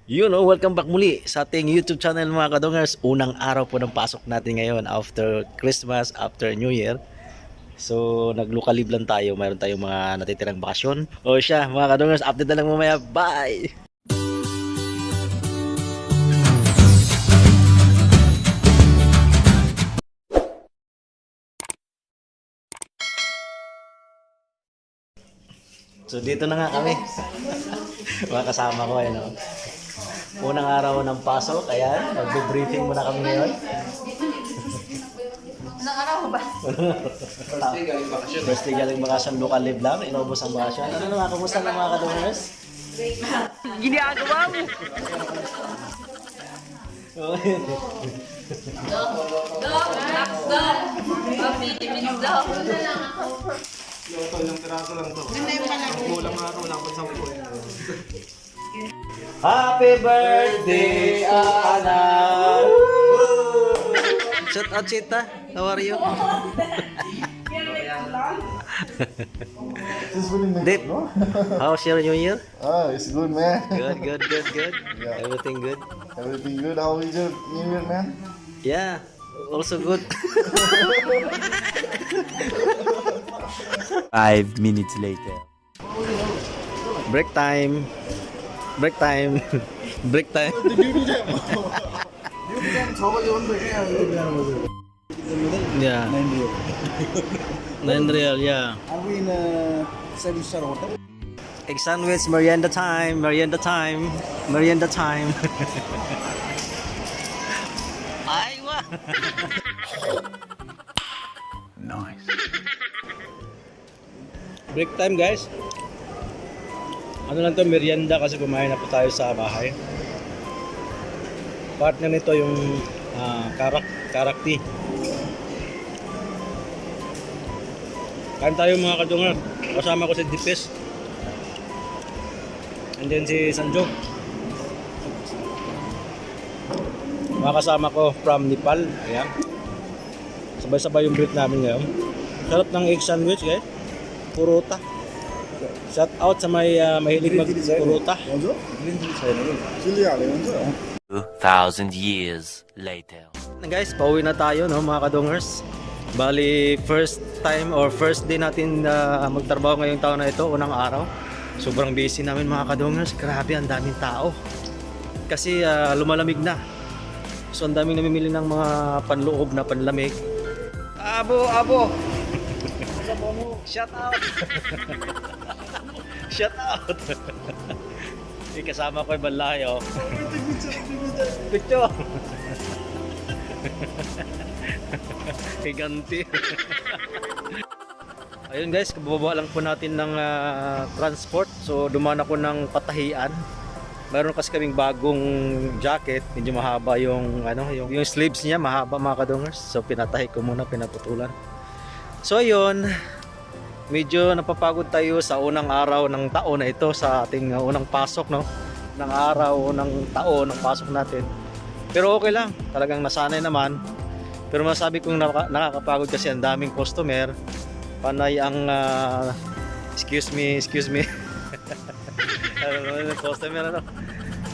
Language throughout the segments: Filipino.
Welcome back muli sa ating YouTube channel mga kadongers. Unang araw po ng pasok natin ngayon after Christmas, after New Year. So, nag-local leave lang tayo. Mayroon tayong mga natitirang bakasyon. O siya, mga kadongers, update na lang mamaya. Bye! So, dito na nga kami. Mga kasama ko, unang araw ng pasok, ayan, magbe-briefing muna kami ngayon. Anong araw ba? First day galing bakasyon, local live lang, inubos ang bakasyon. Ano naman, kumusta na mga kadongers? Ginagawa mo! Dog! Ilang piraso lang to. Kulang nga ito, wala pang 10. Happy birthday, Anak! Shout out, Chita. How are you? Dip, how's your New Year? Oh, it's good, man. Good. Yeah. Everything good? Everything good. How is your New Year, man? Yeah, also good. 5 minutes later. Break time. Break time. Break time. Yeah. 9 real, yeah. Are we in a 7-star hotel? Egg sandwich, merienda time, merienda time, merienda time. Aywa. Nice. Break time, guys. Ano lang to, merienda kasi kumain na po tayo sa bahay. Partner nito yung karakti. Kain tayo mga kadungar. Kasama ko si Dipes. And then si Sanjog. Mga kasama ko from Nepal. Ayan. Sabay-sabay yung break namin ngayon. Sarap ng egg sandwich, guys. Puruta. Shout out sa may mahilig mag-puruta. 2,000 years later. Guys, pauwi na tayo, no, mga kadongers. Bali, first time or first day natin magtrabaho ngayong taon na ito, unang araw. Sobrang busy namin mga kadongers. Grabe, ang daming tao. Kasi lumalamig na. So, ang daming namimili ng mga panloob na panlamig. Abo! Shout out! Shout out! Kasama ko yung balay, oh. Picture! Higanti. Ayun guys, kababa lang po natin ng transport. So dumaan ako ng Patahian. Mayroon kasi kaming bagong jacket, medyo mahaba yung yung sleeves niya, mahaba mga kadongers. So pinatahi ko muna, pinaputulan. So ayun, medyo napapagod tayo sa unang araw ng taon na ito, sa ating unang pasok, no, ng araw ng taon ng pasok natin. Pero okay lang, talagang nasanay naman. Pero masabi kong nakakapagod kasi ang daming customer. Panay ang excuse me customer,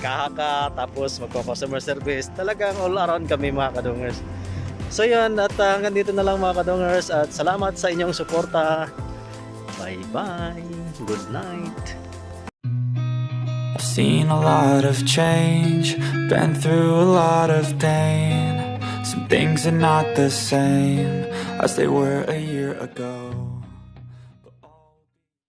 kahaka, tapos magpa-customer service. Talagang all around kami mga kadongers. So yun, at hanggang dito na lang mga kadongers, at salamat sa inyong suporta. Bye bye, good night. I've seen a lot of change, been through a lot of pain. Some things are not the same as they were a year ago.